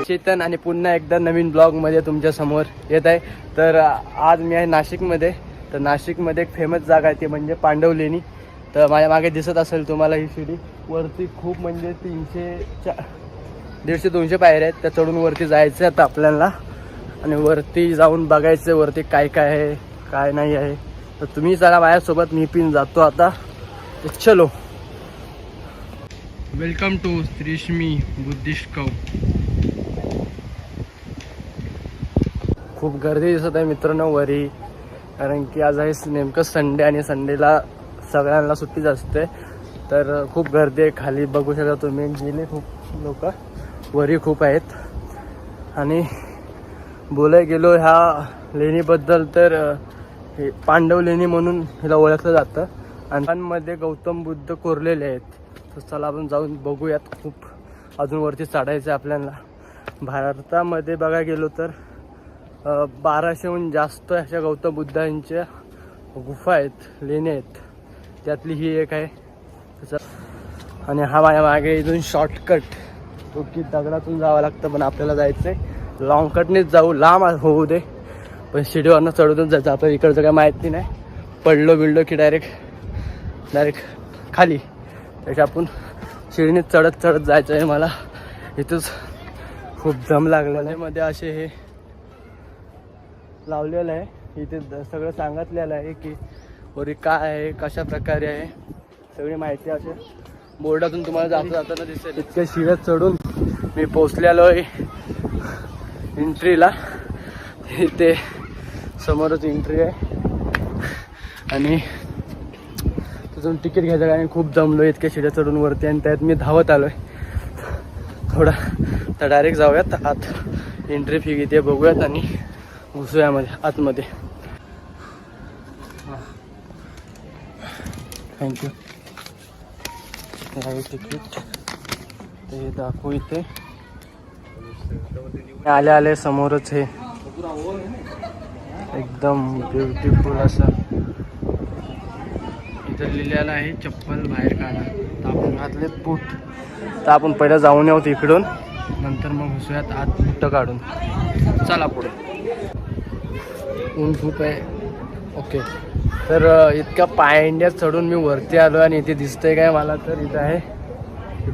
चेतन आणि पुन्हा एकदा नवीन ब्लॉगमध्ये तुमच्या समोर येत आहे. तर आज मी आहे नाशिकमध्ये. तर नाशिकमध्ये एक फेमस जागा आहे ती म्हणजे पांडवलेणी. तर माझ्या मागे दिसत असेल तुम्हाला ही शिडी. वरती खूप म्हणजे 150-200 पायऱ्या आहेत. त्या चढून वरती जायचं आता आपल्याला आणि वरती जाऊन बघायचं वरती काय काय आहे काय नाही आहे. तर तुम्ही चला माझ्यासोबत, मी पण जातो आता. तर चलो. वेलकम टू श्रीष्मी बुद्धिस्ट कव. खूप गर्दी दिसत आहे मित्रांनो वरी, कारण की आज आहे नेमकं संडे आणि संडेला सगळ्यांना सुट्टीच असते. तर खूप गर्दी आहे. खाली बघू शकता तुम्ही, गेले खूप लोक, वरी खूप आहेत. आणि बोलाय गेलो ह्या लेणीबद्दल तर हे पांडव लेणी म्हणून हिला ओळखलं जातं. आणि त्यांमध्ये गौतम बुद्ध कोरलेले आहेत. तर चला आपण जाऊन बघूयात. खूप अजून वरती चढायचं आहे आपल्याला. भारतामध्ये बघायला गेलो तर 1200हून जास्त अशा गौतम बुद्धांच्या गुफा आहेत, लेणी आहेत. त्यातली ही एक आहे. आणि हा माझ्या मागे इथून शॉर्टकट, तो की दगडातून जावं लागतं, पण आपल्याला जायचं आहे लॉंग कटनेच जाऊ. लांब होऊ दे, पण शिडीवरनं चढूनच जायचं. आता इकडचं काय माहिती नाही, पडलो बिडलो की डायरेक्ट खाली. त्याच्या आपण शिडीने चढत जायचं आहे मला. इथंच खूप दम लागलेला आहे. मध्ये असे हे लावलेलं आहे, इथे सगळं सांगितलेलं आहे की वरी काय आहे, कशा प्रकारे आहे, सगळी माहिती असे बोर्डातून तुम्हाला जाताना दिसेल. इतक्या शिड्या चढून मी पोचलेलो आहे एंट्रीला. इथे समोरच एंट्री आहे आणि तिथून तिकीट घ्यायचं. कारण खूप जमलो इतक्या शिड्या चढून वरती, आणि त्यात मी धावत आलोय थोडा. तर डायरेक्ट जाऊयात आत. एंट्री फी किती बघूयात आणि घुसूया आतमध्ये. थँक्यू. तिकीट ते दाखवू इथे. आले समोरच हे एकदम ब्युटिफुल असं इथं लिहिलेलं आहे, चप्पल बाहेर काढा. तर आपण घातलेत बूट. तर आपण पहिलं जाऊन येऊ इकडून, नंतर मग घुसूयात आत बुट काढून. चला पुढे. ऊन खूप आहे. ओके. तर इतक्या पायंड्यात चढून मी वरती आलो आणि इथे दिसतंय काय मला, तर इथं आहे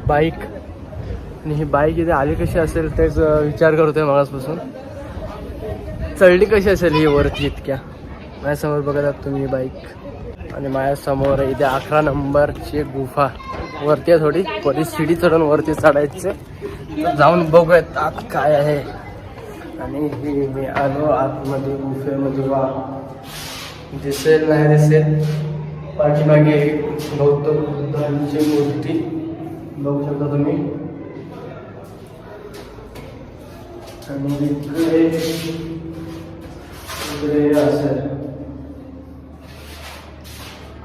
बाईक. आणि ही बाईक इथे आली कशी असेल तेच विचार करतोय मगासपासून. चढली कशी असेल ही वरती इतक्या. माझ्यासमोर बघत आहात तुम्ही बाईक, आणि माझ्यासमोर इथे 11 नंबरची गुफा वरती आहे. थोडी वरती शिडी चढून वरती चढायचे. जाऊन बघूयात आत काय आहे. आणि मी आलो आतमध्ये गुफेमध्ये. वा, दिसेल नाही दिसेल, पाठीमागे गौतम बुद्धांची मूर्ती बघू शकता तुम्ही. आणि इकडे असेल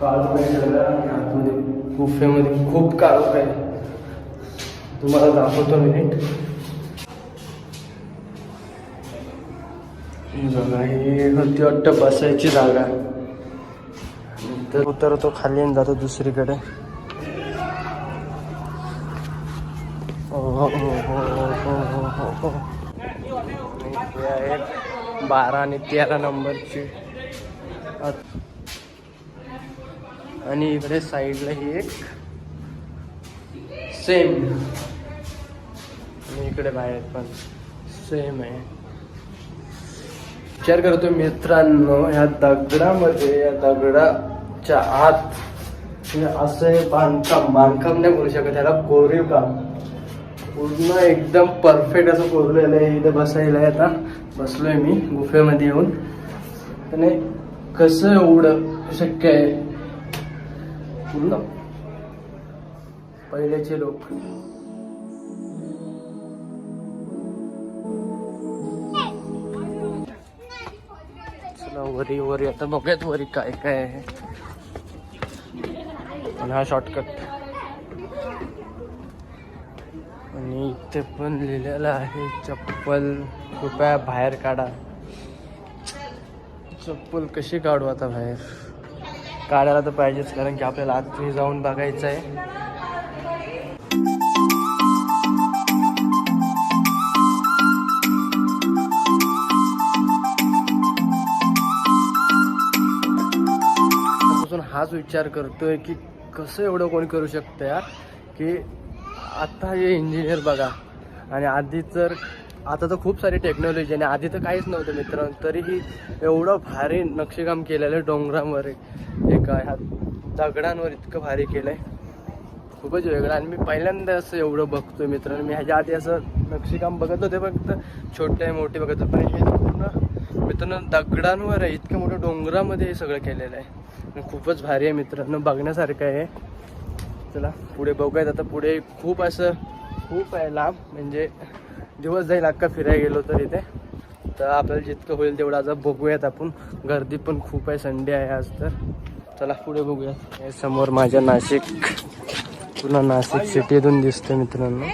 काळोख आहे सगळं. आणि आतमध्ये गुफेमध्ये खूप काळोख आहे, तुम्हाला दाखवतो मिनिट. बघा, ही होती वाटतं बसायची जागा. तर उतरतो खाली आणि जातो दुसरीकडे. हो. हे आहे 12 आणि 13 नंबरची. आणि इकडे साईडला ही एक सेम, आणि इकडे बाहेर पण सेम आहे. विचार करतो मित्रांनो, ह्या दगडामध्ये, या दगडाच्या आत असं बांधकाम नाही बोलू शकत त्याला, कोरीव काम पूर्ण एकदम परफेक्ट असं कोरलेलं आहे. इथे बसायला आहे. आता बसलोय मी गुफेमध्ये येऊन. आणि कसं एवढं शक्य आहे, पूर्ण पहिल्याचे लोक. चला वरी आता बघूयात वरी काय काय आहे. आणि हा शॉर्टकट. आणि इथे पण लिहिलेलं आहे, चप्पल कृपया बाहेर काढा. चप्पल कशी काढू आता बाहेर? काढायला तर पाहिजेच, कारण की आपल्याला आतमध्ये जाऊन बघायचं आहे. हाच विचार करतोय की कसं एवढं कोणी करू शकतं यार, की आता हे इंजिनियर बघा. आणि आधी तर आता तर खूप सारी टेक्नॉलॉजी आणि आधी तर काहीच नव्हतं मित्रांनो, तरीही एवढं भारी नक्षीकाम केलेलं आहे डोंगरांवर, एका ह्या दगडांवर इतकं भारी केलं आहे, खूपच वेगळं. आणि मी पहिल्यांदा असं एवढं बघतोय मित्रांनो. मी ह्याच्या आधी असं नक्षीकाम बघत होते, फक्त छोटे मोठे बघत होते, पण हे पूर्ण मित्रांनो दगडांवर आहे, इतक्या मोठ्या डोंगरामध्ये हे सगळं केलेलं आहे. खूपच भारी आहे मित्रांनो, बघण्यासारखं आहे. चला पुढे बघूयात. आता पुढे खूप आहे लांब, म्हणजे दिवस जाईल अख्खा फिरायला गेलो तर इथे. तर आपल्याला जितकं होईल तेवढं आज बघूयात आपण. गर्दी पण खूप आहे, संडे आहे आज तर. चला पुढे बघूयात. हे समोर माझ्या नाशिक, पुन्हा नाशिक सिटीतून दिसते मित्रांनो.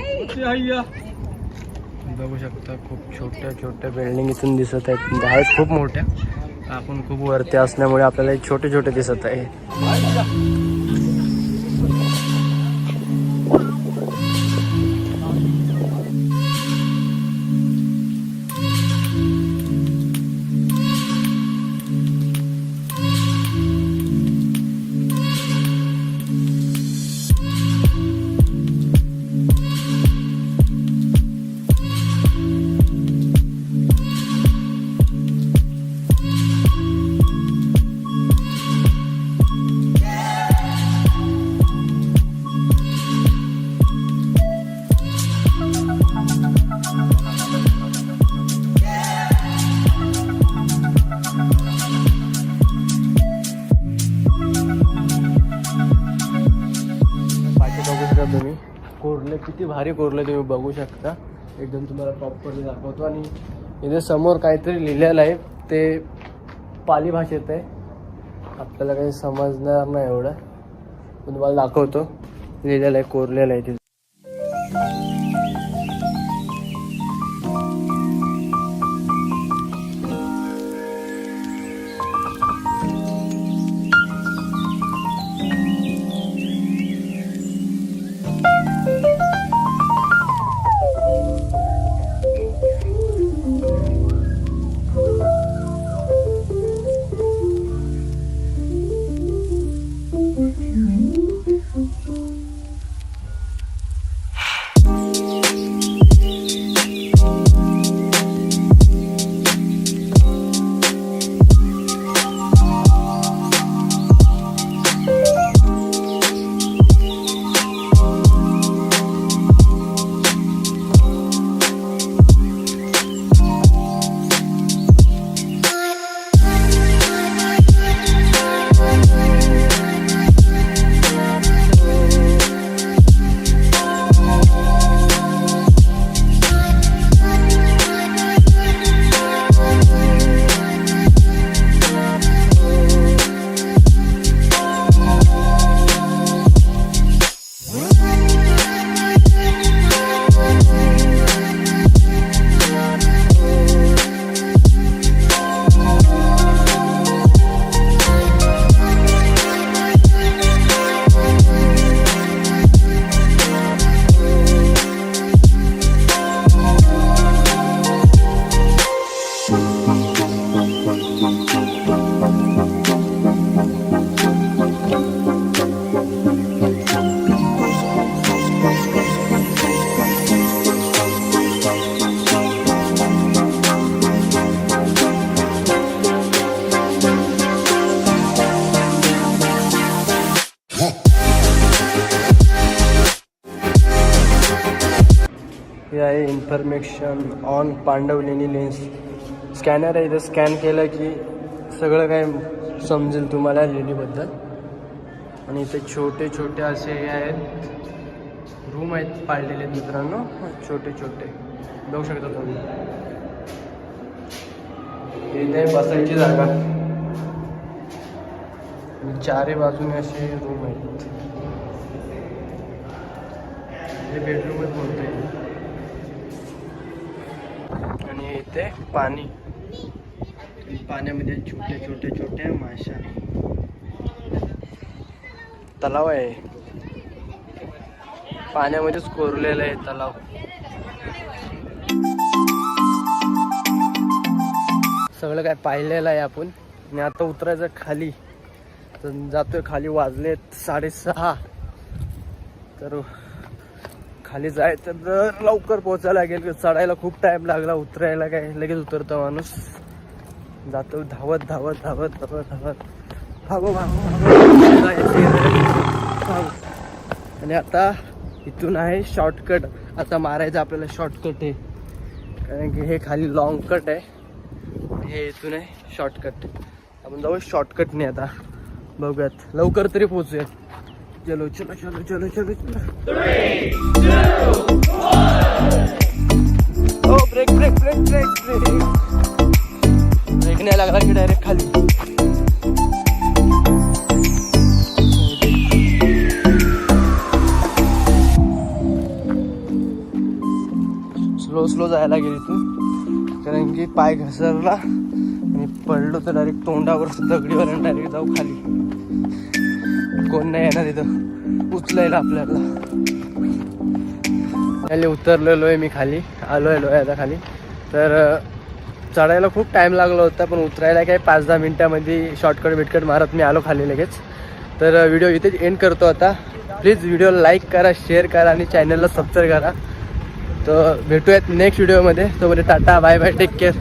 बघू शकता खूप छोट्या छोट्या बिल्डिंग इथून दिसत आहेत. आहेत खूप मोठ्या, आपण खूप वरती असल्यामुळे आपल्याला छोटे छोटे दिसत आहे. तुम्ही कोरले किती भारी कोरले तुम्ही बघू शकता. एकदम तुम्हाला प्रॉपरली दाखवतो. आणि इथे समोर काहीतरी लिहिलेलं आहे, ते पाली भाषेत आहे, आपल्याला काही समजणार नाही एवढं, पण तुम्हाला दाखवतो. लिहिलेलं आहे, कोरलेलं आहे तिथे. हे आहे information on Pandavleni lens. Scanner आहे, इथं स्कॅन केलं की सगळं काय समजेल तुम्हाला लेणीबद्दल. आणि इथे छोटे छोटे असे हे आहेत, रूम आहेत पाडलेले मित्रांनो, छोटे छोटे बघू शकता तुम्ही. इथे बसायची जागा आणि चारी बाजूने असे रूम आहेत. हे बेडरूम आहेत मोठे. आणि इथे पाणी, पाण्यामध्ये छोटे छोटे छोटे माशा, तलाव आहे, पाण्यामध्येच कोरलेलं आहे तलाव. सगळं काय पाहिलेलं आहे आपण. आणि आता उतरायचं खाली. तर जातोय खाली, वाजलेत 6:30. तर खाली जायचं तर लवकर पोचायला लागेल, चढायला खूप टाइम लागला, उतरायला काय लगेच उतरतो माणूस. जातो धावत धावत धावत धावत धावत भागो भागो भागो. आणि आता इथून आहे शॉर्टकट, आता मारायचं आपल्याला शॉर्टकट आहे, कारण की हे खाली लॉंग कट आहे, हे इथून आहे शॉर्टकट. आपण जाऊ शॉर्टकटने आता, बघूयात लवकर तरी पोचूयात. चलो चलो चलो चलो चलो चलो. 3, 2, 1. Oh break break break break break. Break नाही लागला की डायरेक्ट खाली. स्लो स्लो जायला गेली तू, कारण की पाय घसरला आणि पडलो तर डायरेक्ट तोंडावर दगडीवर डायरेक्ट जाऊ खाली. कोण नाही येणार इथं उचलायला आपल्याला. खाली उतरलेलो आहे मी, खाली आलो आता खाली. तर चढायला खूप टाइम लागला होता, पण उतरायला काय 5-10 मिनिटामध्ये शॉर्टकट बिटकट मारत मी आलो खाली लगेच. तर व्हिडिओ इथेच एंड करतो आता. प्लीज व्हिडिओला लाईक करा, शेअर करा आणि चॅनलला सबस्क्राईब करा. तर भेटूयात नेक्स्ट व्हिडिओमध्ये. तोपर्यंत tata bye bye, take care.